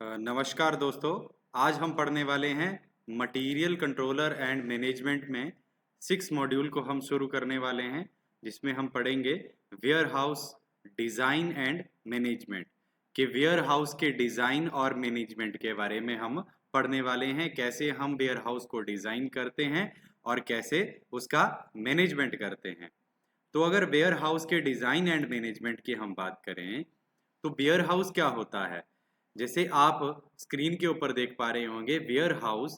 नमस्कार दोस्तों। आज हम पढ़ने वाले हैं मटेरियल कंट्रोलर एंड मैनेजमेंट में 6 मॉड्यूल को हम शुरू करने वाले हैं, जिसमें हम पढ़ेंगे warehouse design and management के वेयर हाउस के डिज़ाइन और मैनेजमेंट के बारे में हम पढ़ने वाले हैं। कैसे हम वेयर हाउस को डिज़ाइन करते हैं और कैसे उसका मैनेजमेंट करते हैं। तो अगर वेयर हाउस के डिज़ाइन एंड मैनेजमेंट की हम बात करें तो वेयर हाउस क्या होता है। जैसे आप स्क्रीन के ऊपर देख पा रहे होंगे, वेयर हाउस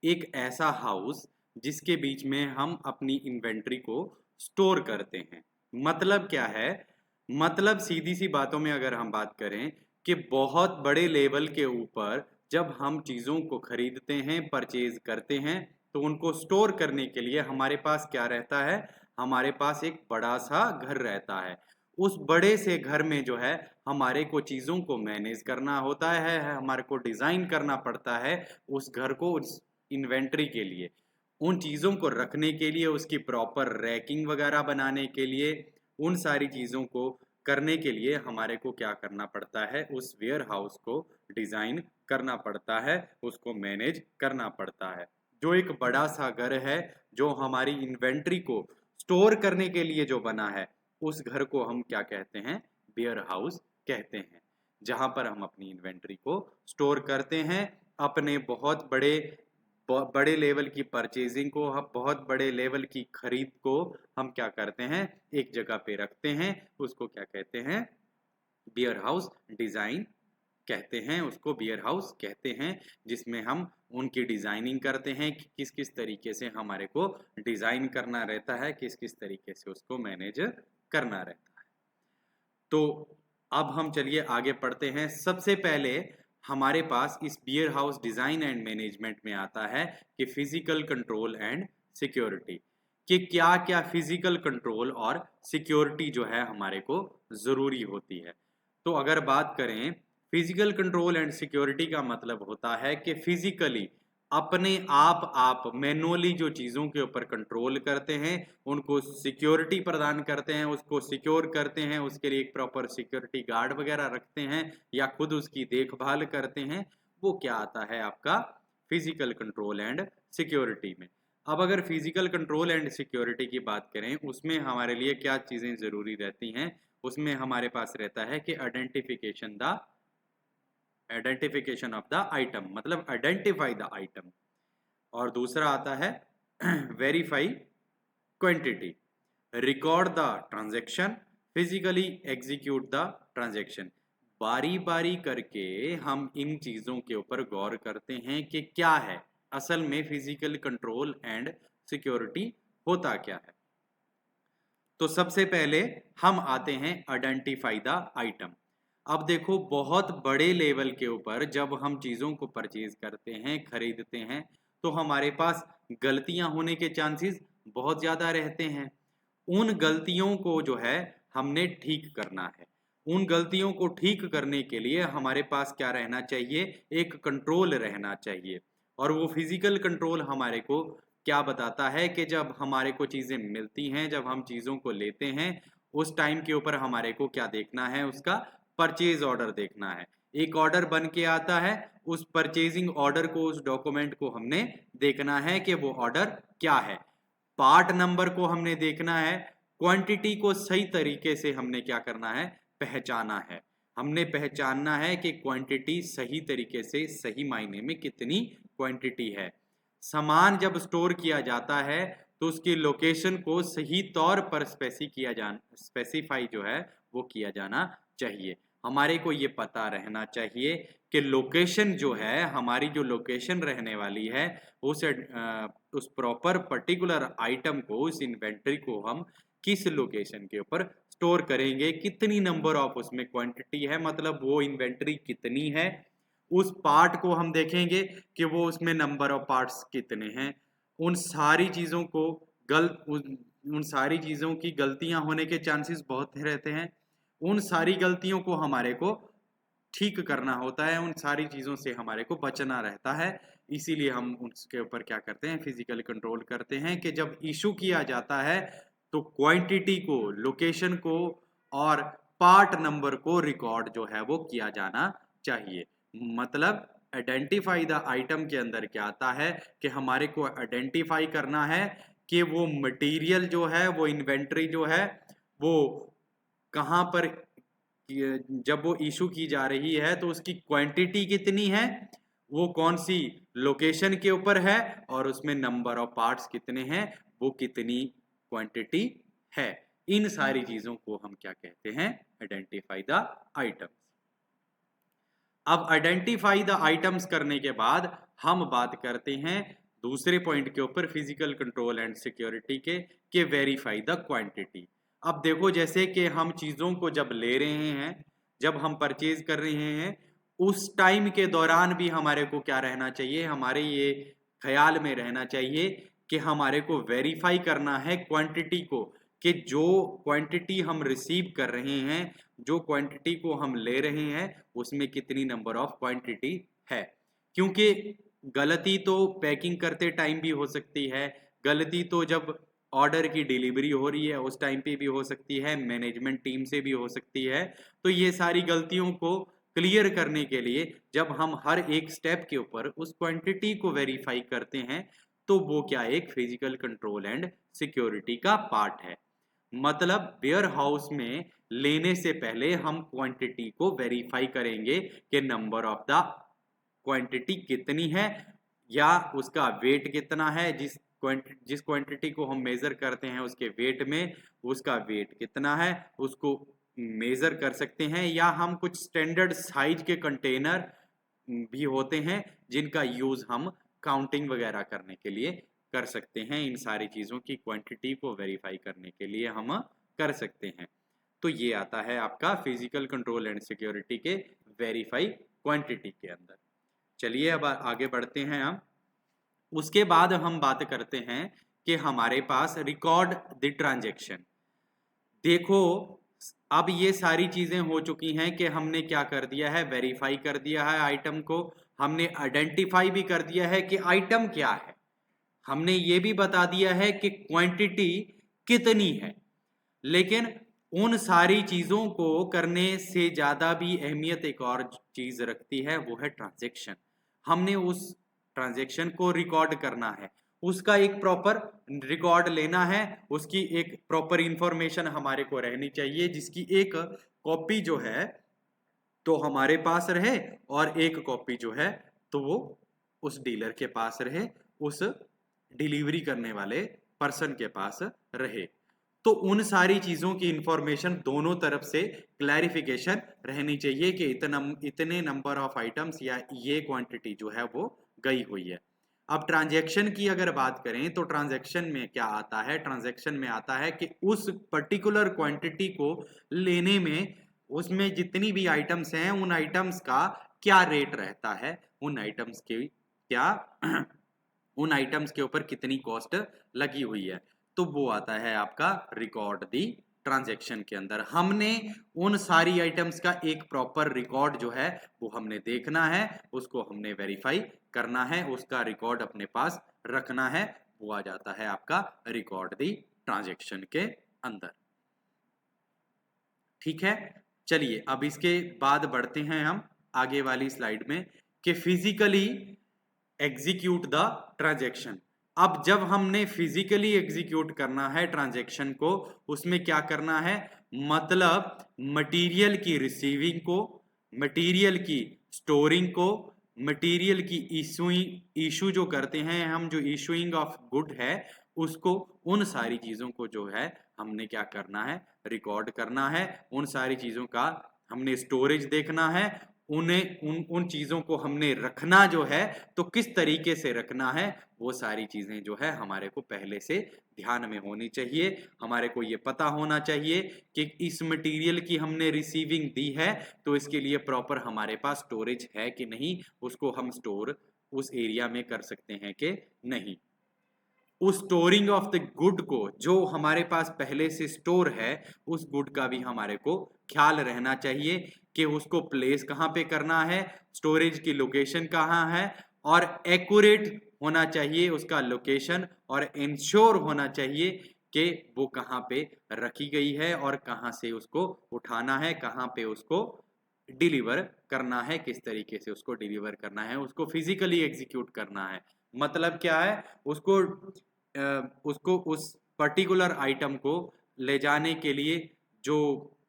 एक ऐसा हाउस जिसके बीच में हम अपनी इन्वेंट्री को स्टोर करते हैं। मतलब क्या है? मतलब सीधी सी बातों में अगर हम बात करें कि बहुत बड़े लेवल के ऊपर जब हम चीज़ों को खरीदते हैं, परचेज करते हैं, तो उनको स्टोर करने के लिए हमारे पास क्या रहता है? हमारे पास एक बड़ा सा घर रहता है। उस बड़े से घर में जो है हमारे को चीज़ों को मैनेज करना होता है, हमारे को डिज़ाइन करना पड़ता है उस घर को, उस इन्वेंट्री के लिए, उन चीज़ों को रखने के लिए, उसकी प्रॉपर रैकिंग वगैरह बनाने के लिए, उन सारी चीज़ों को करने के लिए हमारे को क्या करना पड़ता है? उस वेयर हाउस को डिज़ाइन करना पड़ता है, उसको मैनेज करना पड़ता है। जो एक बड़ा सा घर है, जो हमारी इन्वेंट्री को स्टोर करने के लिए जो बना है, उस घर को हम क्या कहते हैं? वेयर हाउस कहते हैं। जहां पर हम अपनी इन्वेंट्री को स्टोर करते हैं, अपने बहुत बड़े लेवल की परचेजिंग को, हम बहुत बड़े लेवल की खरीद को हम क्या करते हैं? एक जगह पे रखते हैं। उसको क्या कहते हैं? वेयर हाउस डिजाइन कहते हैं, उसको वेयर हाउस कहते हैं, जिसमें हम उनकी डिजाइनिंग करते हैं कि किस किस तरीके से हमारे को डिजाइन करना रहता है, किस किस तरीके से उसको मैनेज करना रहता है। तो अब हम चलिए आगे पढ़ते हैं। सबसे पहले हमारे पास इस warehouse design and management में आता है कि फिजिकल कंट्रोल एंड सिक्योरिटी, कि क्या क्या फिजिकल कंट्रोल और सिक्योरिटी जो है हमारे को जरूरी होती है। तो अगर बात करें फिजिकल कंट्रोल एंड सिक्योरिटी का मतलब होता है कि फिजिकली अपने आप मैनुअली जो चीज़ों के ऊपर कंट्रोल करते हैं, उनको सिक्योरिटी प्रदान करते हैं, उसको सिक्योर करते हैं, उसके लिए एक प्रॉपर सिक्योरिटी गार्ड वगैरह रखते हैं या खुद उसकी देखभाल करते हैं, वो क्या आता है आपका? फिजिकल कंट्रोल एंड सिक्योरिटी में। अब अगर फिजिकल कंट्रोल एंड सिक्योरिटी की बात करें, उसमें हमारे लिए क्या चीज़ें ज़रूरी रहती हैं? उसमें हमारे पास रहता है कि आइडेंटिफिकेशन ऑफ द आइटम, मतलब आइडेंटिफाई द आइटम। और दूसरा आता है verify quantity, record the transaction, physically execute the transaction. बारी बारी करके हम इन चीज़ों के ऊपर गौर करते हैं कि क्या है असल में फिजिकल कंट्रोल एंड सिक्योरिटी होता क्या है। तो सबसे पहले हम आते हैं आइडेंटिफाई द आइटम। अब देखो, बहुत बड़े लेवल के ऊपर जब हम चीज़ों को परचेज करते हैं, खरीदते हैं, तो हमारे पास गलतियां होने के चांसेस बहुत ज़्यादा रहते हैं। उन गलतियों को जो है हमने ठीक करना है। उन गलतियों को ठीक करने के लिए हमारे पास क्या रहना चाहिए? एक कंट्रोल रहना चाहिए। और वो फिजिकल कंट्रोल हमारे को क्या बताता है कि जब हमारे को चीज़ें मिलती हैं, जब हम चीज़ों को लेते हैं, उस टाइम के ऊपर हमारे को क्या देखना है? उसका परचेज ऑर्डर देखना है। एक ऑर्डर बन के आता है, उस परचेजिंग ऑर्डर को, उस डॉक्यूमेंट को हमने देखना है कि वो ऑर्डर क्या है। पार्ट नंबर को हमने देखना है। क्वांटिटी को सही तरीके से हमने क्या करना है? पहचाना है। हमने पहचानना है कि क्वांटिटी सही तरीके से, सही मायने में कितनी क्वांटिटी है। सामान जब स्टोर किया जाता है तो उसकी लोकेशन को सही तौर पर स्पेसिफाई जो है वो किया जाना चाहिए। हमारे को ये पता रहना चाहिए कि लोकेशन जो है, हमारी जो लोकेशन रहने वाली है, उस प्रॉपर पर्टिकुलर आइटम को, उस इन्वेंट्री को हम किस लोकेशन के ऊपर स्टोर करेंगे, कितनी नंबर ऑफ उसमें क्वांटिटी है, मतलब वो इन्वेंट्री कितनी है। उस पार्ट को हम देखेंगे कि वो उसमें नंबर ऑफ पार्ट्स कितने हैं। उन सारी चीज़ों को उन सारी चीज़ों की गलतियां होने के चांसेस बहुत रहते हैं। उन सारी गलतियों को हमारे को ठीक करना होता है, उन सारी चीज़ों से हमारे को बचना रहता है। इसीलिए हम उसके ऊपर क्या करते हैं? फिजिकल कंट्रोल करते हैं कि जब इशू किया जाता है तो क्वांटिटी को, लोकेशन को और पार्ट नंबर को रिकॉर्ड जो है वो किया जाना चाहिए। मतलब आइडेंटिफाई द आइटम के अंदर क्या आता है कि हमारे को आइडेंटिफाई करना है कि वो मटेरियल जो है, वो इन्वेंट्री जो है, वो कहाँ पर जब वो इशू की जा रही है तो उसकी क्वांटिटी कितनी है, वो कौन सी लोकेशन के ऊपर है, और उसमें नंबर ऑफ पार्ट्स कितने हैं, वो कितनी क्वांटिटी है। इन सारी चीजों को हम क्या कहते हैं, आइडेंटिफाई द आइटम्स। अब आइडेंटिफाई द आइटम्स करने के बाद हम बात करते हैं दूसरे पॉइंट के ऊपर, फिजिकल कंट्रोल एंड सिक्योरिटी के वेरीफाई द क्वांटिटी। अब देखो, जैसे कि हम चीजों को जब ले रहे हैं, जब हम परचेज कर रहे हैं, उस टाइम के दौरान भी हमारे को क्या रहना चाहिए, हमारे ये ख्याल में रहना चाहिए कि हमारे को वेरीफाई करना है क्वांटिटी को, कि जो क्वांटिटी हम रिसीव कर रहे हैं, जो क्वांटिटी को हम ले रहे हैं, उसमें कितनी नंबर ऑफ क्वांटिटी है। क्योंकि गलती तो पैकिंग करते टाइम भी हो सकती है, गलती तो जब ऑर्डर की डिलीवरी हो रही है उस टाइम पे भी हो सकती है, मैनेजमेंट टीम से भी हो सकती है। तो ये सारी गलतियों को क्लियर करने के लिए जब हम हर एक स्टेप के ऊपर उस क्वांटिटी को वेरीफाई करते हैं, तो वो क्या एक फिजिकल कंट्रोल एंड सिक्योरिटी का पार्ट है। मतलब वेयर हाउस में लेने से पहले हम क्वांटिटी को वेरीफाई करेंगे कि नंबर ऑफ द क्वांटिटी कितनी है, या उसका वेट कितना है, जिस क्वांटिटी को हम मेजर करते हैं उसके वेट में उसका वेट कितना है, उसको मेजर कर सकते हैं। या हम कुछ स्टैंडर्ड साइज के कंटेनर भी होते हैं जिनका यूज हम काउंटिंग वगैरह करने के लिए कर सकते हैं। इन सारी चीजों की क्वांटिटी को वेरीफाई करने के लिए हम कर सकते हैं। तो ये आता है आपका फिजिकल कंट्रोल एंड सिक्योरिटी के वेरीफाई क्वांटिटी के अंदर। चलिए अब आगे बढ़ते हैं हम। उसके बाद हम बात करते हैं कि हमारे पास रिकॉर्ड द ट्रांजैक्शन। देखो, अब ये सारी चीजें हो चुकी हैं कि हमने क्या कर दिया है, वेरीफाई कर दिया है आइटम को, हमने आइडेंटिफाई भी कर दिया है कि आइटम क्या है, हमने ये भी बता दिया है कि क्वांटिटी कितनी है। लेकिन उन सारी चीजों को करने से ज्यादा भी अहमियत एक और चीज रखती है, वो है ट्रांजैक्शन। हमने उस ट्रांजैक्शन को रिकॉर्ड करना है, उसका एक प्रॉपर रिकॉर्ड लेना है, उसकी एक प्रॉपर इंफॉर्मेशन हमारे को रहनी चाहिए, जिसकी एक कॉपी जो है तो हमारे पास रहे, और एक कॉपी जो है तो वो उस डीलर के पास रहे, उस डिलीवरी करने वाले पर्सन के पास रहे। तो उन सारी चीजों की इंफॉर्मेशन दोनों तरफ से क्लैरिफिकेशन रहनी चाहिए कि इतने नंबर ऑफ आइटम्स या ये क्वांटिटी जो है वो गई हुई है। अब ट्रांजैक्शन की अगर बात करें तो ट्रांजैक्शन में क्या आता है, ट्रांजैक्शन में आता है कि उस पर्टिकुलर क्वांटिटी को लेने में उसमें जितनी भी आइटम्स हैं उन आइटम्स का क्या रेट रहता है, उन आइटम्स की क्या उन आइटम्स के ऊपर कितनी कॉस्ट लगी हुई है। तो वो आता है आपका रिकॉर्ड दी ट्रांजैक्शन के अंदर। हमने उन सारी आइटम्स का एक प्रॉपर रिकॉर्ड जो है वो हमने देखना है, उसको हमने वेरीफाई करना है, उसका रिकॉर्ड अपने पास रखना है, वो आ जाता है आपका रिकॉर्ड दी ट्रांजैक्शन के अंदर। ठीक है, चलिए अब इसके बाद बढ़ते हैं हम आगे वाली स्लाइड में कि फिजिकली एग्जीक्यूट द ट्रांजैक्शन। अब जब हमने फिजिकली एग्जीक्यूट करना है ट्रांजैक्शन को, उसमें क्या करना है, मतलब मटेरियल की रिसीविंग को, मटेरियल की स्टोरिंग को, मटेरियल की इशू जो करते हैं हम, जो इशूइंग ऑफ गुड है उसको, उन सारी चीजों को जो है हमने क्या करना है, रिकॉर्ड करना है। उन सारी चीजों का हमने स्टोरेज देखना है, उन्हें उन चीजों को हमने रखना जो है तो किस तरीके से रखना है, वो सारी चीजें जो है हमारे को पहले से ध्यान में होनी चाहिए। हमारे को ये पता होना चाहिए कि इस मटेरियल की हमने रिसीविंग दी है तो इसके लिए प्रॉपर हमारे पास स्टोरेज है कि नहीं, उसको हम स्टोर उस एरिया में कर सकते हैं कि नहीं। उस स्टोरिंग ऑफ द गुड को, जो हमारे पास पहले से स्टोर है, उस गुड का भी हमारे को ख्याल रहना चाहिए कि उसको प्लेस कहाँ पे करना है, स्टोरेज की लोकेशन कहाँ है, और एक्यूरेट होना चाहिए उसका लोकेशन, और इंश्योर होना चाहिए कि वो कहाँ पे रखी गई है और कहाँ से उसको उठाना है, कहाँ पे उसको डिलीवर करना है, किस तरीके से उसको डिलीवर करना है, उसको फिजिकली एग्जीक्यूट करना है। मतलब क्या है, उसको उस पर्टिकुलर आइटम को ले जाने के लिए जो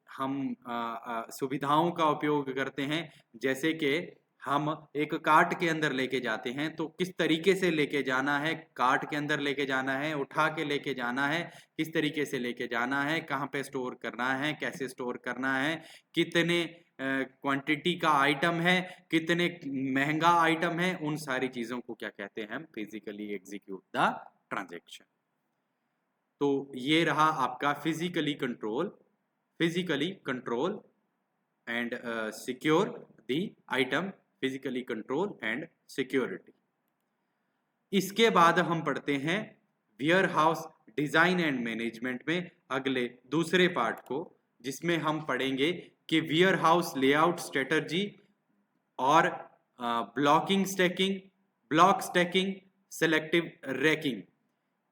हम सुविधाओं का उपयोग करते हैं, जैसे कि हम एक कार्ट के अंदर लेके जाते हैं, तो किस तरीके से लेके जाना है, कार्ट के अंदर लेके जाना है, उठा के लेके जाना है, किस तरीके से लेके जाना है, कहाँ पे स्टोर करना है, कैसे स्टोर करना है, कितने क्वांटिटी का आइटम है, कितने महंगा आइटम है, उन सारी चीजों को क्या कहते हैं हम, फिजिकली एग्जीक्यूट द ट्रांजैक्शन। तो ये रहा आपका physically control and secure the item, physically control and security. इसके बाद हम पढ़ते हैं warehouse design and management में अगले दूसरे पार्ट को, जिसमें हम पढ़ेंगे कि वेयर हाउस लेआउट स्ट्रेटजी और blocking stacking, block stacking, selective racking,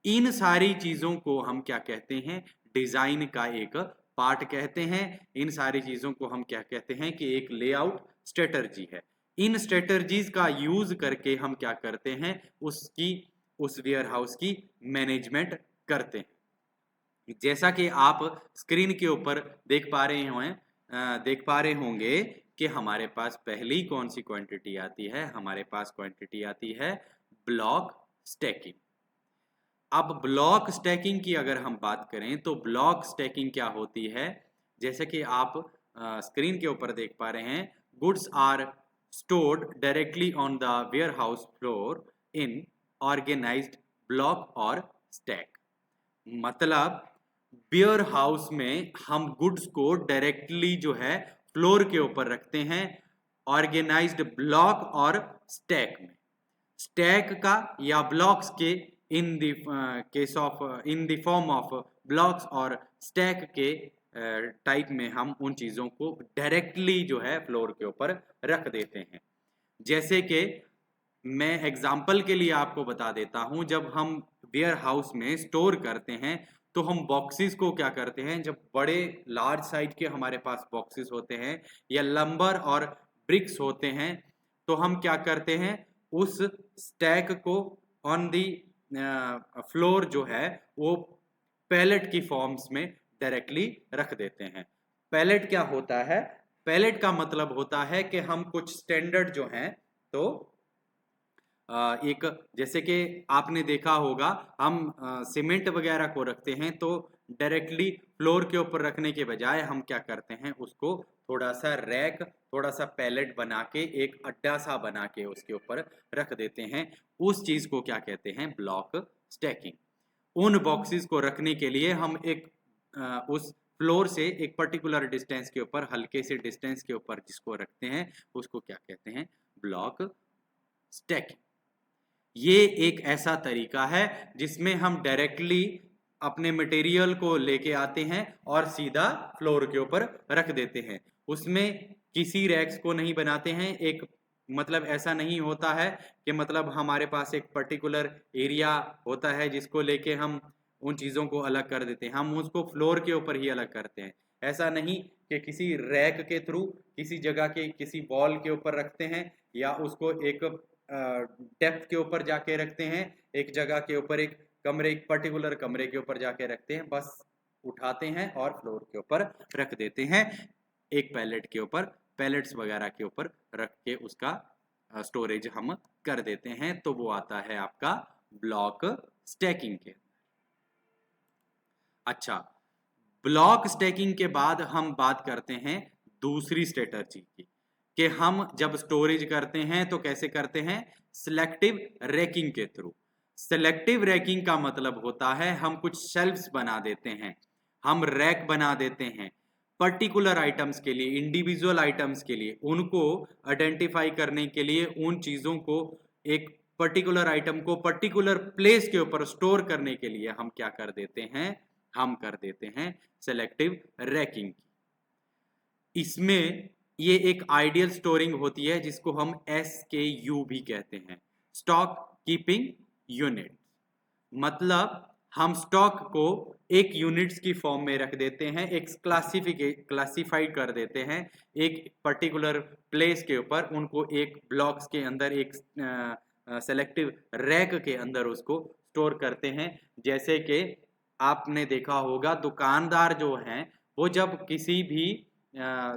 इन सारी चीजों को हम क्या कहते हैं, डिजाइन का एक पार्ट कहते हैं। इन सारी चीजों को हम क्या कहते हैं कि एक लेआउट स्ट्रेटजी है। इन स्ट्रेटजीज का यूज करके हम क्या करते हैं, उस वेयर हाउस की मैनेजमेंट करते हैं। जैसा कि आप स्क्रीन के ऊपर देख पा रहे होंगे कि हमारे पास पहली कौन सी क्वांटिटी आती है, हमारे पास क्वांटिटी आती है ब्लॉक स्टैकिंग। अब ब्लॉक स्टैकिंग की अगर हम बात करें तो ब्लॉक स्टैकिंग क्या होती है, जैसे कि आप स्क्रीन के ऊपर देख पा रहे हैं, goods are stored directly on the warehouse floor in organized block और स्टैक। मतलब वेयर हाउस में हम गुड्स को डायरेक्टली जो है फ्लोर के ऊपर रखते हैं, ऑर्गेनाइज्ड ब्लॉक और स्टैक में। स्टैक का या ब्लॉक्स के in the form of blocks और स्टैक के टाइप में हम उन चीजों को डायरेक्टली जो है फ्लोर के ऊपर रख देते हैं। जैसे कि मैं एग्जांपल के लिए आपको बता देता हूं, जब हम वेयर हाउस में स्टोर करते हैं तो हम बॉक्सेस को क्या करते हैं, जब बड़े लार्ज साइज के हमारे पास बॉक्सेस होते हैं या लंबर और ब्रिक्स होते हैं, तो हम क्या करते हैं, उस स्टैक को ऑन दी फ्लोर जो है वो पैलेट की फॉर्म्स में डायरेक्टली रख देते हैं। पैलेट क्या होता है, पैलेट का मतलब होता है कि हम कुछ स्टैंडर्ड जो हैं, तो एक जैसे कि आपने देखा होगा, हम सीमेंट वगैरह को रखते हैं तो डायरेक्टली फ्लोर के ऊपर रखने के बजाय हम क्या करते हैं, उसको थोड़ा सा रैक, थोड़ा सा पैलेट बना के, एक अड्डा सा बना के उसके ऊपर रख देते हैं। उस चीज को क्या कहते हैं, ब्लॉक स्टैकिंग। उन बॉक्सेस को रखने के लिए हम एक उस फ्लोर से एक पर्टिकुलर डिस्टेंस के ऊपर, हल्के से डिस्टेंस के ऊपर जिसको रखते हैं, उसको क्या कहते हैं, ब्लॉक स्टैकिंग। ये एक ऐसा तरीका है जिसमें हम डायरेक्टली अपने मटेरियल को लेके आते हैं और सीधा फ्लोर के ऊपर रख देते हैं। उसमें किसी रैक्स को नहीं बनाते हैं। एक मतलब ऐसा नहीं होता है कि मतलब हमारे पास एक पर्टिकुलर एरिया होता है जिसको लेके हम उन चीज़ों को अलग कर देते हैं, हम उसको फ्लोर के ऊपर ही अलग करते हैं। ऐसा नहीं कि किसी रैक के थ्रू किसी जगह के किसी वॉल के ऊपर रखते हैं या उसको एक डेप्थ के ऊपर जाके रखते हैं, एक जगह के ऊपर, एक कमरे, एक पर्टिकुलर कमरे के ऊपर जाके रखते हैं, बस उठाते हैं और फ्लोर के ऊपर रख देते हैं, एक पैलेट के ऊपर, पैलेट्स वगैरह के ऊपर रख के उसका स्टोरेज हम कर देते हैं। तो वो आता है आपका ब्लॉक स्टैकिंग के। अच्छा, ब्लॉक स्टैकिंग के बाद हम बात करते हैं दूसरी स्ट्रेटजी की, कि हम जब स्टोरेज करते हैं तो कैसे करते हैं, सिलेक्टिव रैकिंग के थ्रू। सिलेक्टिव रैकिंग का मतलब होता है हम कुछ शेल्फ्स बना देते हैं, हम रैक बना देते हैं पर्टिकुलर आइटम्स के लिए, इंडिविजुअल आइटम्स के लिए, उनको आइडेंटिफाई करने के लिए, उन चीजों को, एक पर्टिकुलर आइटम को पर्टिकुलर प्लेस के ऊपर स्टोर करने के लिए हम क्या कर देते हैं, हम कर देते हैं सेलेक्टिव रैकिंग। इसमें ये एक आइडियल स्टोरिंग होती है जिसको हम SKU भी कहते हैं, स्टॉक कीपिंग यूनिट। मतलब हम स्टॉक को एक यूनिट्स की फॉर्म में रख देते हैं, एक क्लासिफाइड कर देते हैं एक पर्टिकुलर प्लेस के ऊपर, उनको एक ब्लॉक्स के अंदर, एक सेलेक्टिव रैक के अंदर उसको स्टोर करते हैं। जैसे कि आपने देखा होगा दुकानदार जो हैं वो जब किसी भी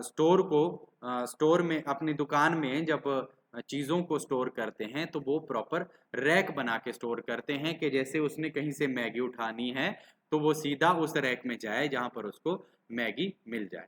स्टोर को स्टोर में, अपनी दुकान में जब चीज़ों को स्टोर करते हैं तो वो प्रॉपर रैक बना के स्टोर करते हैं कि जैसे उसने कहीं से मैगी उठानी है तो वो सीधा उस रैक में जाए जहां पर उसको मैगी मिल जाए।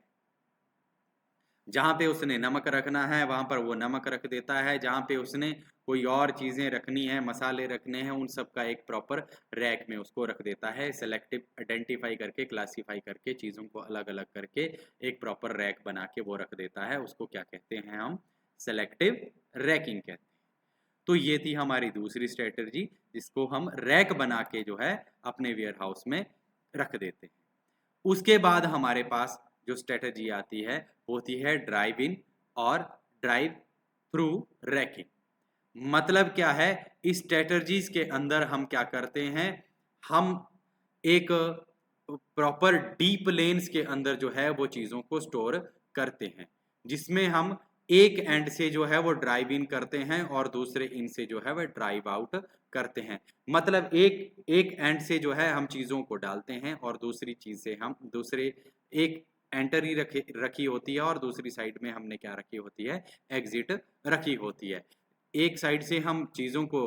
जहां पे उसने नमक रखना है वहां पर वो नमक रख देता है, जहां पे उसने कोई और चीज़ें रखनी है, मसाले रखने हैं, उन सब का एक प्रॉपर रैक में उसको रख देता है। सेलेक्टिव आइडेंटिफाई करके, क्लासीफाई करके, चीज़ों को अलग अलग करके एक प्रॉपर रैक बना के वो रख देता है। उसको क्या कहते हैं हम? सेलेक्टिव रैकिंग कहते हैं। तो ये थी हमारी दूसरी स्ट्रेटजी, जिसको हम रैक बना के जो है अपने वेयर हाउस में रख देते हैं। उसके बाद हमारे पास जो स्ट्रेटजी आती है वो होती है ड्राइव इन और ड्राइव थ्रू रैकिंग। मतलब क्या है? इस स्ट्रेटजीज के अंदर हम क्या करते हैं, हम एक प्रॉपर डीप लेन्स के अंदर जो है वो चीज़ों को स्टोर करते हैं, जिसमें हम एक एंड से जो है वो ड्राइव इन करते हैं और दूसरे इन से जो है वह ड्राइव आउट करते हैं। मतलब एक एंड से जो है हम चीज़ों को डालते हैं और दूसरी चीज़ से हम दूसरे एक एंट्री रखी होती है और दूसरी साइड में हमने क्या रखी होती है? एग्जिट रखी होती है। एक साइड से हम चीज़ों को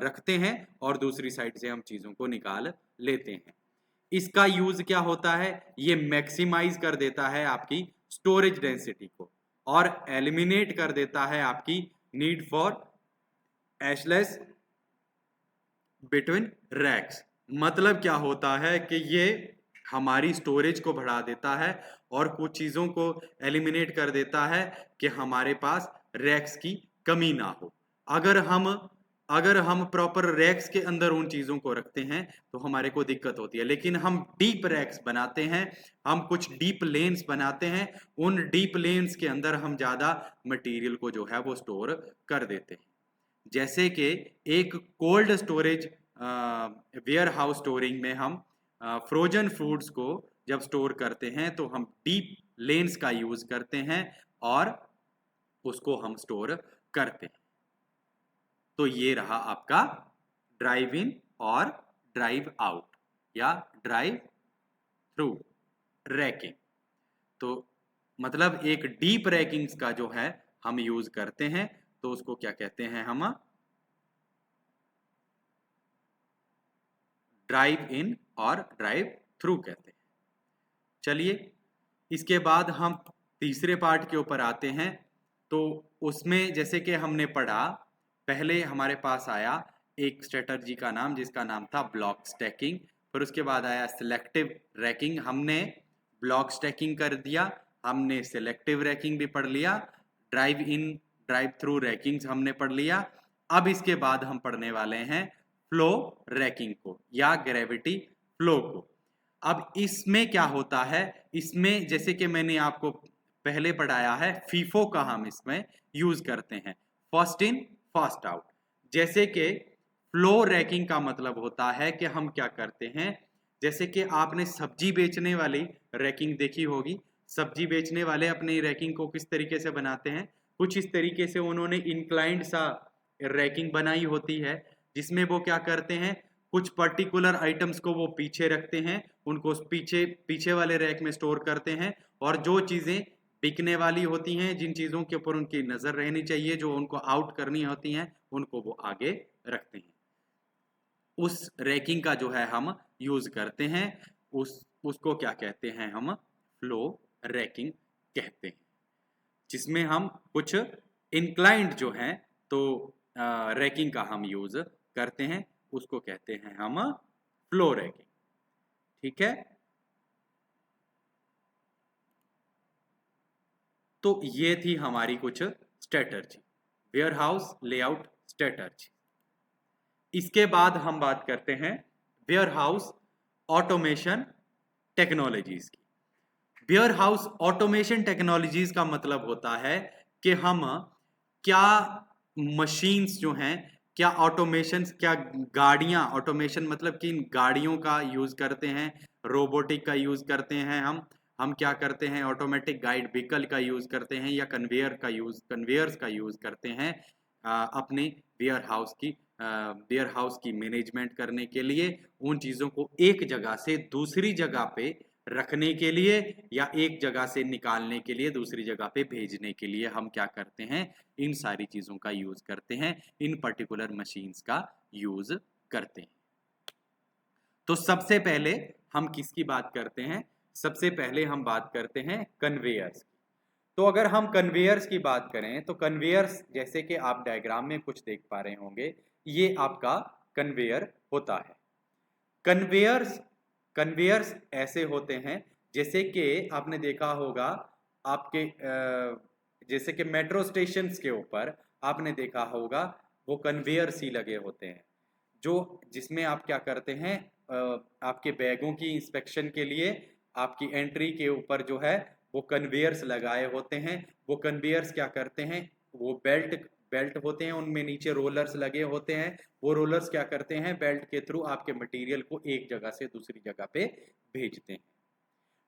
रखते हैं और दूसरी साइड से हम चीज़ों को निकाल लेते हैं। इसका यूज क्या होता है? ये मैक्सिमाइज कर देता है आपकी स्टोरेज डेंसिटी को और एलिमिनेट कर देता है आपकी नीड फॉर एशलेस बिटवीन रैक्स। मतलब क्या होता है कि ये हमारी स्टोरेज को बढ़ा देता है और कुछ चीज़ों को एलिमिनेट कर देता है कि हमारे पास रैक्स की कमी ना हो। अगर हम प्रॉपर रैक्स के अंदर उन चीज़ों को रखते हैं तो हमारे को दिक्कत होती है, लेकिन हम डीप रैक्स बनाते हैं, हम कुछ डीप लेन्स बनाते हैं, उन डीप लेन्स के अंदर हम ज़्यादा मटेरियल को जो है वो स्टोर कर देते हैं। जैसे कि एक cold storage warehouse storing में हम फ्रोजन फूड्स को जब स्टोर करते हैं तो हम डीप लेन्स का यूज करते हैं और उसको हम स्टोर करते हैं। तो ये रहा आपका ड्राइव इन और ड्राइव आउट या ड्राइव थ्रू रैकिंग। तो मतलब एक डीप रैकिंग्स का जो है हम यूज करते हैं तो उसको क्या कहते हैं हम? ड्राइव इन और ड्राइव थ्रू कहते हैं। चलिए इसके बाद हम तीसरे पार्ट के ऊपर आते हैं। तो उसमें जैसे कि हमने पढ़ा, पहले हमारे पास आया एक स्ट्रेटजी का नाम जिसका नाम था ब्लॉक स्टैकिंग, फिर उसके बाद आया सिलेक्टिव रैकिंग। हमने ब्लॉक स्टैकिंग कर दिया, हमने सिलेक्टिव रैकिंग भी पढ़ लिया, ड्राइव इन ड्राइव थ्रू रैकिंग्स हमने पढ़ लिया। अब इसके बाद हम पढ़ने वाले हैं फ्लो रैकिंग को या ग्रेविटी फ्लो को। अब इसमें क्या होता है? इसमें जैसे कि मैंने आपको पहले पढ़ाया है, फीफो का हम इसमें यूज करते हैं, फर्स्ट इन फर्स्ट आउट। जैसे कि फ्लो रैकिंग का मतलब होता है कि हम क्या करते हैं, जैसे कि आपने सब्जी बेचने वाली रैकिंग देखी होगी। सब्जी बेचने वाले अपनी रैकिंग को किस तरीके से बनाते हैं? कुछ इस तरीके से उन्होंने इंक्लाइंड सा रैकिंग बनाई होती है, जिसमें वो क्या करते हैं, कुछ पर्टिकुलर आइटम्स को वो पीछे रखते हैं, उनको पीछे वाले रैक में स्टोर करते हैं, और जो चीज़ें बिकने वाली होती हैं, जिन चीज़ों के ऊपर उनकी नज़र रहनी चाहिए, जो उनको आउट करनी होती हैं, उनको वो आगे रखते हैं। उस रैकिंग का जो है हम यूज़ करते हैं, उसको क्या कहते हैं हम? फ्लो रैकिंग कहते हैं, जिसमें हम कुछ इंक्लाइंड जो है तो रैकिंग का हम यूज़ करते हैं, उसको कहते हैं हम फ्लो रैकिंग। ठीक है, तो ये थी हमारी कुछ strategy, warehouse layout strategy. इसके बाद हम बात करते हैं वेयर हाउस ऑटोमेशन टेक्नोलॉजीज की। वेयर हाउस ऑटोमेशन टेक्नोलॉजीज का मतलब होता है कि हम क्या मशीन्स जो हैं क्या ऑटोमेशन, क्या गाड़ियां, ऑटोमेशन मतलब कि गाड़ियों का यूज करते हैं, रोबोटिक का यूज करते हैं, हम क्या करते हैं, ऑटोमेटिक गाइड व्हीकल का यूज करते हैं, या कन्वेयर्स का यूज करते हैं अपने वेयर हाउस की मैनेजमेंट करने के लिए, उन चीजों को एक जगह से दूसरी जगह पे रखने के लिए या एक जगह से निकालने के लिए दूसरी जगह पे भेजने के लिए हम क्या करते हैं, इन सारी चीजों का यूज करते हैं, इन पर्टिकुलर मशीन्स का यूज करते हैं। तो सबसे पहले हम किसकी बात करते हैं, सबसे पहले हम बात करते हैं कन्वेयर्स की। तो अगर हम कन्वेयर्स की बात करें तो कन्वेयर्स, जैसे कि आप डायग्राम में कुछ देख पा रहे होंगे, ये आपका कन्वेयर होता है। कन्वेयर्स कन्वेयर्स ऐसे होते हैं जैसे कि आपने देखा होगा आपके जैसे कि मेट्रो स्टेशन के ऊपर आपने देखा होगा वो कन्वेयर्स ही लगे होते हैं, जो जिसमें आप क्या करते हैं, आपके बैगों की इंस्पेक्शन के लिए आपकी एंट्री के ऊपर जो है वो कन्वेयर्स लगाए होते हैं। वो कन्वेयर्स क्या करते हैं, वो बेल्ट बेल्ट होते हैं, उनमें नीचे रोलर्स लगे होते हैं। वो रोलर्स क्या करते हैं, बेल्ट के थ्रू आपके मटेरियल को एक जगह से दूसरी जगह पे भेजते हैं।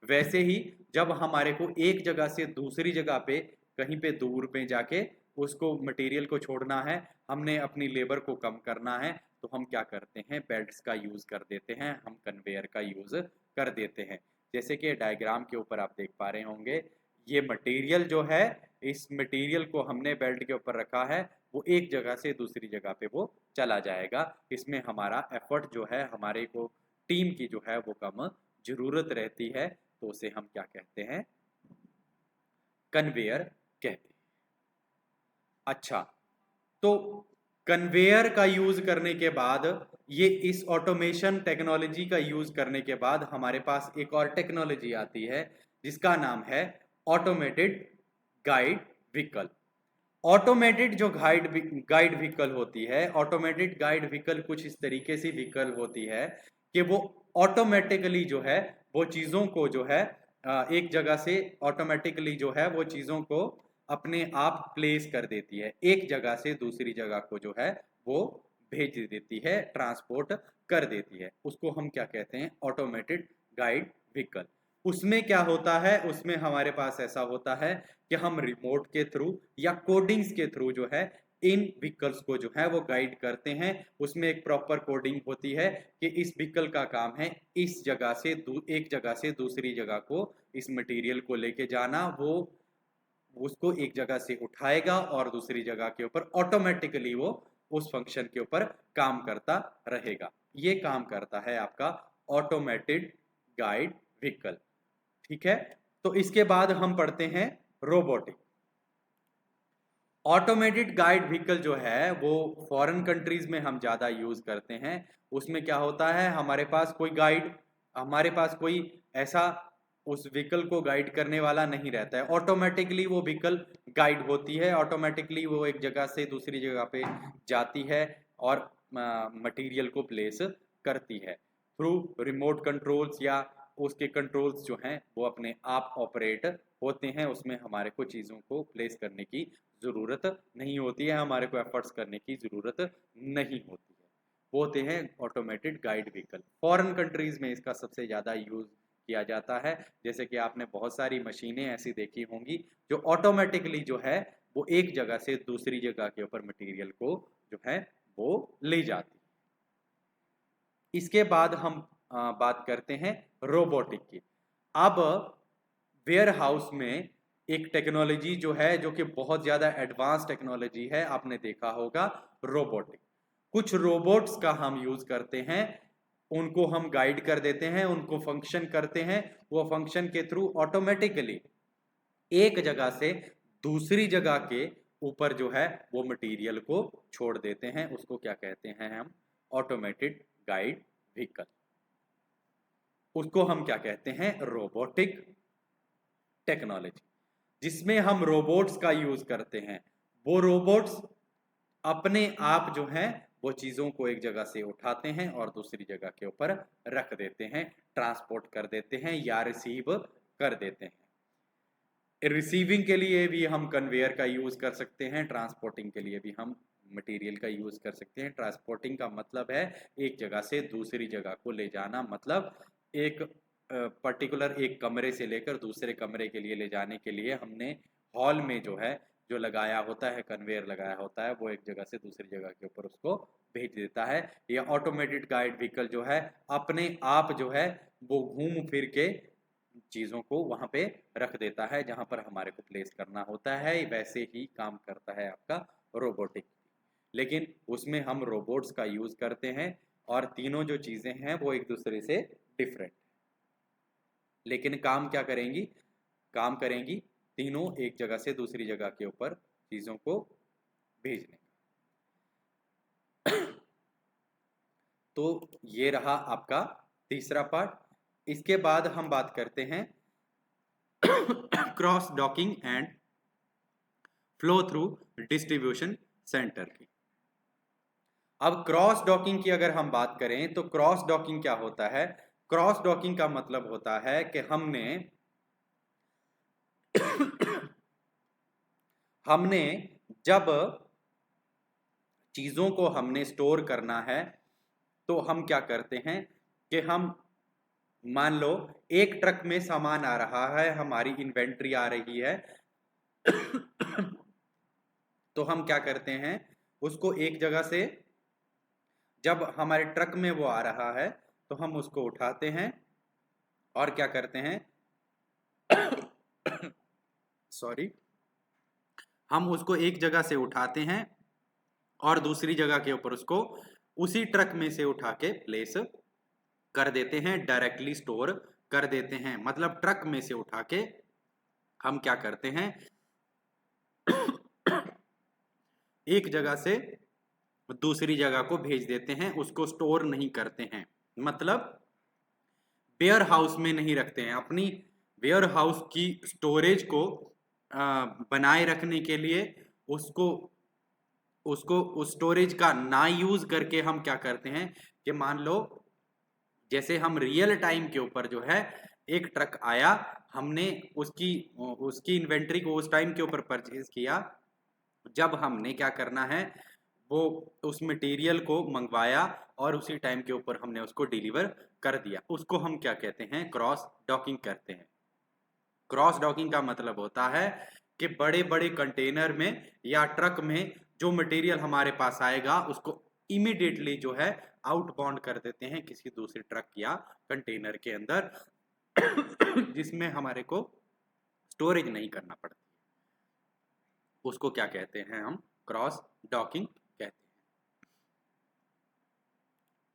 वैसे ही जब हमारे को एक जगह से दूसरी जगह पे कहीं पे दूर पे जाके उसको मटेरियल को छोड़ना है, हमने अपनी लेबर को कम करना है, तो हम क्या करते हैं, बेल्ट्स का यूज कर देते हैं, हम कन्वेयर का यूज कर देते हैं। जैसे कि डायग्राम के ऊपर आप देख पा रहे होंगे, ये मटेरियल जो है, इस मटेरियल को हमने बेल्ट के ऊपर रखा है, वो एक जगह से दूसरी जगह पे वो चला जाएगा। इसमें हमारा एफर्ट जो है, हमारे को टीम की जो है वो कम जरूरत रहती है, तो उसे हम क्या कहते हैं, कन्वेयर कहते हैं। अच्छा, तो कन्वेयर का यूज करने के बाद, ये इस ऑटोमेशन टेक्नोलॉजी का यूज करने के बाद हमारे पास एक और टेक्नोलॉजी आती है जिसका नाम है ऑटोमेटेड गाइड व्हीकल। ऑटोमेटेड जो गाइड व्हीकल होती है, ऑटोमेटेड गाइड व्हीकल कुछ इस तरीके से व्हीकल होती है कि वो ऑटोमेटिकली जो है वो चीजों को जो है एक जगह से ऑटोमेटिकली जो है वो चीजों को अपने आप प्लेस कर देती है, एक जगह से दूसरी जगह को जो है वो भेज देती है, ट्रांसपोर्ट कर देती है। उसको हम क्या कहते हैं, ऑटोमेटेड गाइड व्हीकल। उसमें क्या होता है, उसमें हमारे पास ऐसा होता है कि हम रिमोट के थ्रू या कोडिंग्स के थ्रू जो है इन व्हीकल्स को जो है वो गाइड करते हैं। उसमें एक प्रॉपर कोडिंग होती है कि इस व्हीकल का काम है इस जगह से एक जगह से दूसरी जगह को इस मटेरियल को लेके जाना, वो उसको एक जगह से उठाएगा और दूसरी जगह के ऊपर ऑटोमेटिकली वो उस फंक्शन के ऊपर काम करता रहेगा। ये काम करता है आपका ऑटोमेटेड गाइड व्हीकल। ठीक है, तो इसके बाद हम पढ़ते हैं रोबोटिक। ऑटोमेटेड गाइड व्हीकल जो है वो फॉरेन कंट्रीज में हम ज्यादा यूज करते हैं। उसमें क्या होता है, हमारे पास कोई ऐसा उस व्हीकल को गाइड करने वाला नहीं रहता है, ऑटोमेटिकली वो व्हीकल गाइड होती है, ऑटोमेटिकली वो एक जगह से दूसरी जगह पे जाती है और मटेरियल को प्लेस करती है थ्रू रिमोट कंट्रोल्स, या उसके कंट्रोल्स जो हैं वो अपने आप ऑपरेट होते हैं। उसमें हमारे को चीज़ों को प्लेस करने की ज़रूरत नहीं होती है, हमारे को एफर्ट्स करने की ज़रूरत नहीं होती है। वो होते हैं automated guide vehicle. Foreign countries में इसका सबसे ज़्यादा यूज़ किया जाता है। जैसे कि आपने बहुत सारी मशीनें ऐसी देखी होंगी जो ऑटोमेटिकली जो है वो एक जगह से दूसरी जगह के ऊपर मटेरियल को जो है वो ले जाती है। इसके बाद हम बात करते हैं रोबोटिक की। अब वेयर हाउस में एक टेक्नोलॉजी जो है जो कि बहुत ज़्यादा एडवांस टेक्नोलॉजी है, आपने देखा होगा, रोबोटिक। कुछ रोबोट्स का हम यूज करते हैं, उनको हम गाइड कर देते हैं, उनको फंक्शन करते हैं, वो फंक्शन के थ्रू ऑटोमेटिकली एक जगह से दूसरी जगह के ऊपर जो है वो मटेरियल को छोड़ देते हैं। उसको क्या कहते हैं हम, ऑटोमेटेड गाइड व्हीकल। उसको हम क्या कहते हैं, रोबोटिक टेक्नोलॉजी, जिसमें हम रोबोट्स का यूज करते हैं। वो रोबोट्स अपने आप जो हैं वो चीजों को एक जगह से उठाते हैं और दूसरी जगह के ऊपर रख देते हैं, ट्रांसपोर्ट कर देते हैं या रिसीव कर देते हैं। रिसीविंग के लिए भी हम कन्वेयर का यूज कर सकते हैं, ट्रांसपोर्टिंग के लिए भी हम मटेरियल का यूज़ कर सकते हैं। ट्रांसपोर्टिंग का मतलब है एक जगह से दूसरी जगह को ले जाना, मतलब एक पर्टिकुलर एक कमरे से लेकर दूसरे कमरे के लिए ले जाने के लिए हमने हॉल में जो है जो लगाया होता है, कन्वेयर लगाया होता है, वो एक जगह से दूसरी जगह के ऊपर उसको भेज देता है। या ऑटोमेटेड गाइड व्हीकल जो है अपने आप जो है वो घूम फिर के चीज़ों को वहाँ पे रख देता है जहाँ पर हमारे को प्लेस करना होता है। वैसे ही काम करता है आपका रोबोटिक, लेकिन उसमें हम रोबोट्स का यूज़ करते हैं और तीनों जो चीज़ें हैं वो एक दूसरे से डिफरेंट, लेकिन काम क्या करेंगी, काम करेंगी तीनों एक जगह से दूसरी जगह के ऊपर चीज़ों को भेजने। तो ये रहा आपका तीसरा पार्ट। इसके बाद हम बात करते हैं cross docking and flow through distribution centre की। अब क्रॉस डॉकिंग की अगर हम बात करें तो क्रॉस डॉकिंग क्या होता है? क्रॉस डॉकिंग का मतलब होता है कि हमने जब चीज़ों को हमने स्टोर करना है तो हम क्या करते हैं कि हम मान लो एक ट्रक में सामान आ रहा है, हमारी इन्वेंट्री आ रही है तो हम क्या करते हैं, उसको एक जगह से जब हमारे ट्रक में वो आ रहा है तो हम उसको उठाते हैं और क्या करते हैं सॉरी, हम उसको एक जगह से उठाते हैं और दूसरी जगह के ऊपर उसको उसी ट्रक में से उठा के प्लेस कर देते हैं, डायरेक्टली स्टोर कर देते हैं। मतलब ट्रक में से उठा के हम क्या करते हैं एक जगह से दूसरी जगह को भेज देते हैं, उसको स्टोर नहीं करते हैं। मतलब वेयर हाउस में नहीं रखते हैं। अपनी वेयर हाउस की स्टोरेज को बनाए रखने के लिए उसको उसको उस स्टोरेज का ना यूज करके हम क्या करते हैं कि मान लो जैसे हम रियल टाइम के ऊपर जो है एक ट्रक आया, हमने उसकी उसकी इन्वेंट्री को उस टाइम के ऊपर परचेज किया, जब हमने क्या करना है वो उस मटेरियल को मंगवाया और उसी टाइम के ऊपर हमने उसको डिलीवर कर दिया, उसको हम क्या कहते हैं, क्रॉस डॉकिंग करते हैं। क्रॉस डॉकिंग का मतलब होता है कि बड़े बड़े कंटेनर में या ट्रक में जो मटेरियल हमारे पास आएगा उसको इमीडिएटली जो है आउटबाउंड कर देते हैं किसी दूसरे ट्रक या कंटेनर के अंदर जिसमें हमारे को स्टोरेज नहीं करना पड़ती, उसको क्या कहते हैं, हम क्रॉस डॉकिंग कहते हैं।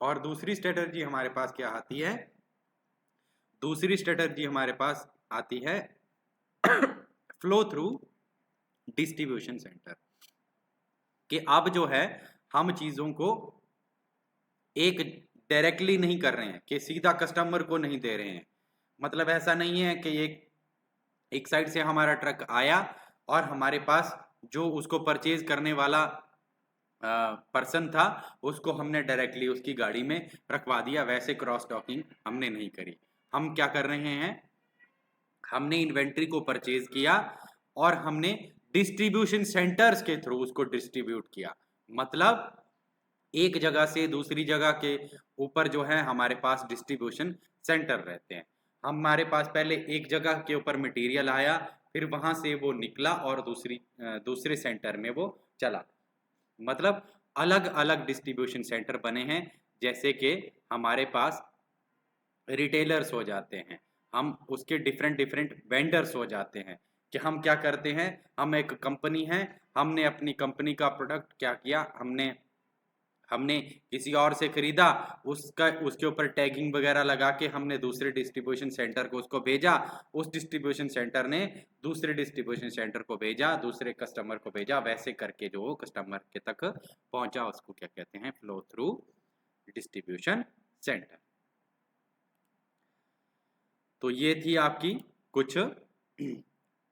और दूसरी स्ट्रेटजी हमारे पास क्या आती है? दूसरी स्ट्रेटजी हमारे पास आती है फ्लो थ्रू डिस्ट्रीब्यूशन सेंटर। कि अब जो है हम चीजों को एक डायरेक्टली नहीं कर रहे हैं कि सीधा कस्टमर को नहीं दे रहे हैं। मतलब ऐसा नहीं है कि एक साइड से हमारा ट्रक आया और हमारे पास जो उसको परचेज करने वाला पर्सन था उसको हमने डायरेक्टली उसकी गाड़ी में रखवा दिया। वैसे क्रॉस डॉकिंग हमने नहीं करी। हम क्या कर रहे हैं, हमने इन्वेंट्री को परचेज किया और हमने डिस्ट्रीब्यूशन सेंटर्स के थ्रू उसको डिस्ट्रीब्यूट किया। मतलब एक जगह से दूसरी जगह के ऊपर जो है हमारे पास डिस्ट्रीब्यूशन सेंटर रहते हैं। हमारे पास पहले एक जगह के ऊपर मटेरियल आया, फिर वहां से वो निकला और दूसरे सेंटर में वो चला। मतलब अलग अलग डिस्ट्रीब्यूशन सेंटर बने हैं। जैसे कि हमारे पास रिटेलर्स हो जाते हैं, हम उसके डिफरेंट डिफरेंट वेंडर्स हो जाते हैं। कि हम क्या करते हैं, हम एक कंपनी है, हमने अपनी कंपनी का प्रोडक्ट क्या किया, हमने हमने किसी और से खरीदा, उसके ऊपर टैगिंग वगैरह लगा के हमने दूसरे डिस्ट्रीब्यूशन सेंटर को उसको भेजा, उस डिस्ट्रीब्यूशन सेंटर ने दूसरे डिस्ट्रीब्यूशन सेंटर को भेजा, दूसरे कस्टमर को भेजा, वैसे करके जो कस्टमर के तक पहुंचा उसको क्या कहते हैं, फ्लो थ्रू डिस्ट्रीब्यूशन सेंटर। तो ये थी आपकी कुछ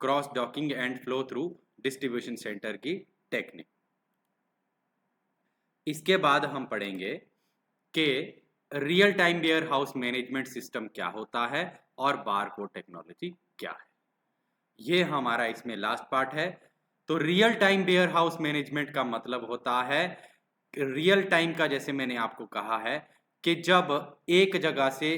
cross docking and flow through distribution centre की टेक्निक। इसके बाद हम पढ़ेंगे कि real time warehouse management system क्या होता है और बारकोड टेक्नोलॉजी क्या है। ये हमारा इसमें लास्ट पार्ट है। तो real time warehouse management का मतलब होता है, रियल टाइम का जैसे मैंने आपको कहा है कि जब एक जगह से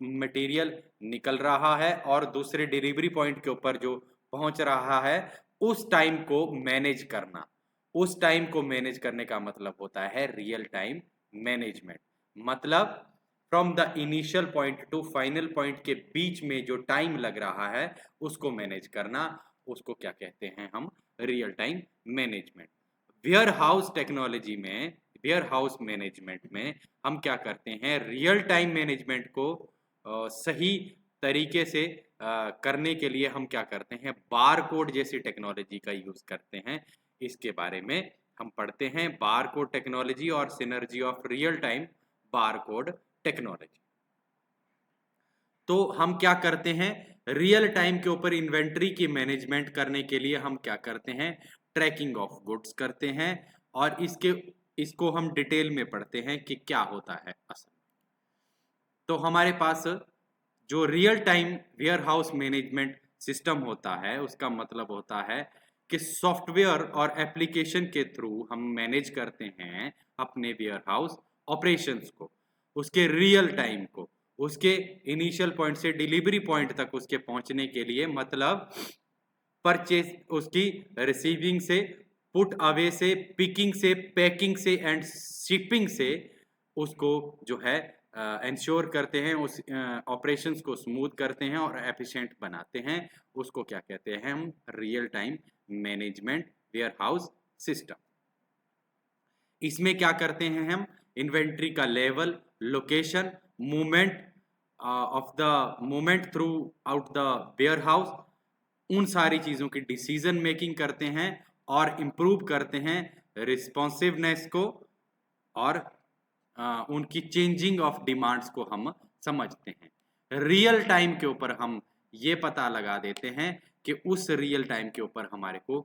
मटेरियल निकल रहा है और दूसरे डिलीवरी पॉइंट के ऊपर जो पहुंच रहा है उस टाइम को मैनेज करना, उस टाइम को मैनेज करने का मतलब होता है रियल टाइम मैनेजमेंट। मतलब from the initial point two final point के बीच में जो टाइम लग रहा है उसको मैनेज करना, उसको क्या कहते हैं हम, real time management. Warehouse technology में, वेयर हाउस मैनेजमेंट में हम क्या करते हैं, रियल टाइम मैनेजमेंट को सही तरीके से करने के लिए हम क्या करते हैं, बारकोड जैसी टेक्नोलॉजी का यूज करते हैं। इसके बारे में हम पढ़ते हैं, बारकोड टेक्नोलॉजी और synergy of real time barcode technology. तो हम क्या करते हैं, रियल टाइम के ऊपर इन्वेंट्री की मैनेजमेंट करने के लिए हम क्या करते हैं, ट्रैकिंग ऑफ गुड्स करते हैं और इसको हम डिटेल में पढ़ते हैं कि क्या होता है असल। तो हमारे पास जो real time warehouse management system होता है उसका मतलब होता है कि सॉफ्टवेयर और एप्लीकेशन के थ्रू हम मैनेज करते हैं अपने वेयर हाउस ऑपरेशंस को, उसके रियल टाइम को, उसके इनिशियल पॉइंट से डिलीवरी पॉइंट तक उसके पहुंचने के लिए, मतलब परचेज, उसकी रिसीविंग से, पुट अवे से, पिकिंग से, पैकिंग से एंड शिपिंग से उसको जो है इंश्योर करते हैं, उस ऑपरेशंस को स्मूथ करते हैं और एफिशिएंट बनाते हैं, उसको क्या कहते हैं हम, real time management warehouse system. इसमें क्या करते हैं हम, इन्वेंट्री का level, location, movement of the movement throughout the warehouse, उन सारी चीजों की डिसीजन मेकिंग करते हैं और इम्प्रूव करते हैं रिस्पॉन्सिवनेस को और उनकी चेंजिंग ऑफ डिमांड्स को हम समझते हैं। रियल टाइम के ऊपर हम ये पता लगा देते हैं कि उस रियल टाइम के ऊपर हमारे को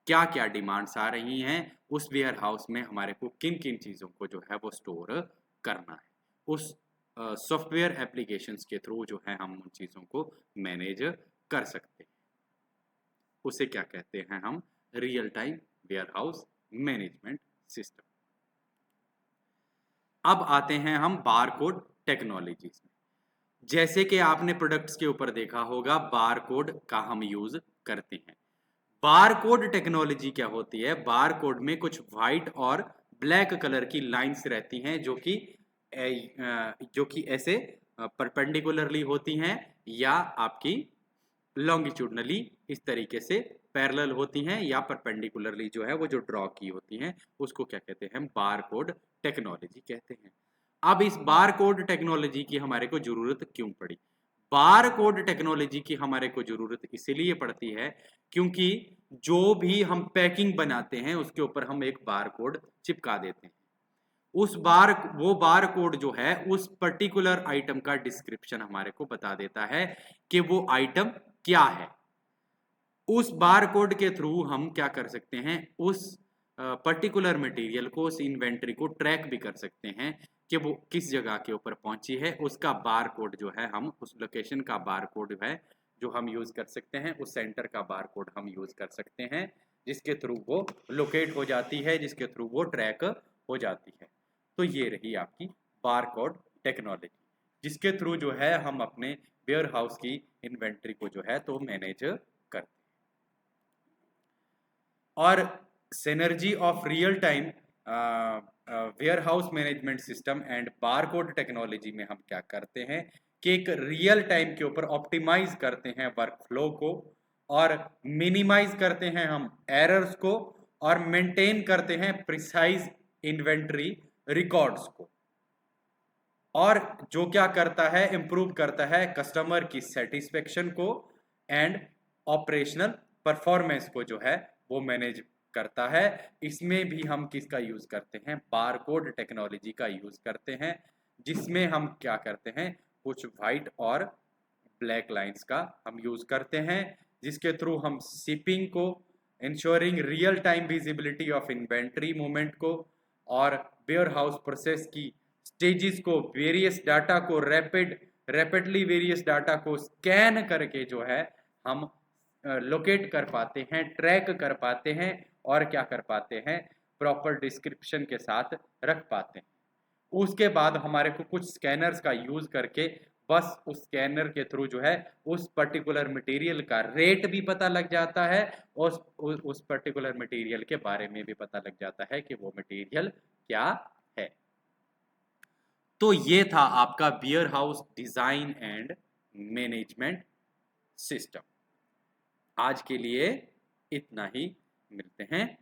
क्या क्या डिमांड्स आ रही हैं, उस वेयर हाउस में हमारे को किन किन चीज़ों को जो है वो स्टोर करना है। उस सॉफ्टवेयर एप्लीकेशंस के थ्रू जो है हम उन चीज़ों को मैनेज कर सकते हैं, उसे क्या कहते हैं हम, real time warehouse management system. अब आते हैं हम बारकोड टेक्नोलॉजीज में। जैसे कि आपने प्रोडक्ट्स के ऊपर देखा होगा बारकोड का हम यूज करते हैं। बारकोड टेक्नोलॉजी क्या होती है, बारकोड में कुछ व्हाइट और ब्लैक कलर की लाइंस रहती हैं जो कि ऐसे परपेंडिकुलरली होती हैं या आपकी लॉन्गिट्यूडनली इस तरीके से पैरेलल होती हैं या परपेंडिकुलरली जो है वो जो ड्रॉ की होती हैं, उसको क्या कहते हैं, बारकोड टेक्नोलॉजी कहते हैं। अब इस बारकोड टेक्नोलॉजी की हमारे को जरूरत क्यों पड़ी, बारकोड टेक्नोलॉजी की हमारे को जरूरत इसीलिए पड़ती है क्योंकि जो भी हम पैकिंग बनाते हैं उसके ऊपर हम एक बारकोड चिपका देते हैं। वो बार कोड जो है उस पर्टिकुलर आइटम का डिस्क्रिप्शन हमारे को बता देता है कि वो आइटम क्या है। उस बार कोड के थ्रू हम क्या कर सकते हैं, उस पर्टिकुलर मटेरियल को, उस इन्वेंट्री को ट्रैक भी कर सकते हैं कि वो किस जगह के ऊपर पहुंची है। उसका बार कोड जो है हम उस लोकेशन का बार कोड है जो हम यूज कर सकते हैं, उस सेंटर का बार कोड हम यूज कर सकते हैं जिसके थ्रू वो लोकेट हो जाती है, जिसके थ्रू वो ट्रैक हो जाती है। तो ये रही आपकी बारकोड टेक्नोलॉजी जिसके थ्रू जो है हम अपने वेयर हाउस की इन्वेंट्री को जो है तो मैनेज करते हैं। और synergy of real time warehouse management system and barcode technology में हम क्या करते हैं कि एक रियल टाइम के ऊपर ऑप्टिमाइज करते हैं वर्क फ्लो को और मिनिमाइज करते हैं हम एरर्स को और मेंटेन करते हैं प्रिसाइज इन्वेंट्री रिकॉर्ड्स को, और जो क्या करता है, इंप्रूव करता है कस्टमर की सेटिस्फेक्शन को एंड ऑपरेशनल परफॉर्मेंस को जो है वो मैनेज करता है। इसमें भी हम किसका यूज करते हैं, बारकोड टेक्नोलॉजी का यूज करते हैं, जिसमें हम क्या करते हैं, कुछ व्हाइट और ब्लैक लाइंस का हम यूज करते हैं जिसके थ्रू हम शिपिंग को, ensuring real time visibility of inventory movement को और वेयर हाउस प्रोसेस की स्टेजेस को, वेरियस डाटा को रैपिडली वेरियस डाटा को स्कैन करके जो है हम लोकेट कर पाते हैं, ट्रैक कर पाते हैं और क्या कर पाते हैं, प्रॉपर डिस्क्रिप्शन के साथ रख पाते हैं। उसके बाद हमारे को कुछ स्कैनर्स का यूज करके बस उस स्कैनर के थ्रू जो है उस पर्टिकुलर मटेरियल का रेट भी पता लग जाता है और उस पर्टिकुलर मटेरियल के बारे में भी पता लग जाता है कि वो मटेरियल क्या है। तो ये था आपका warehouse design and management system. आज के लिए इतना ही, मिलते हैं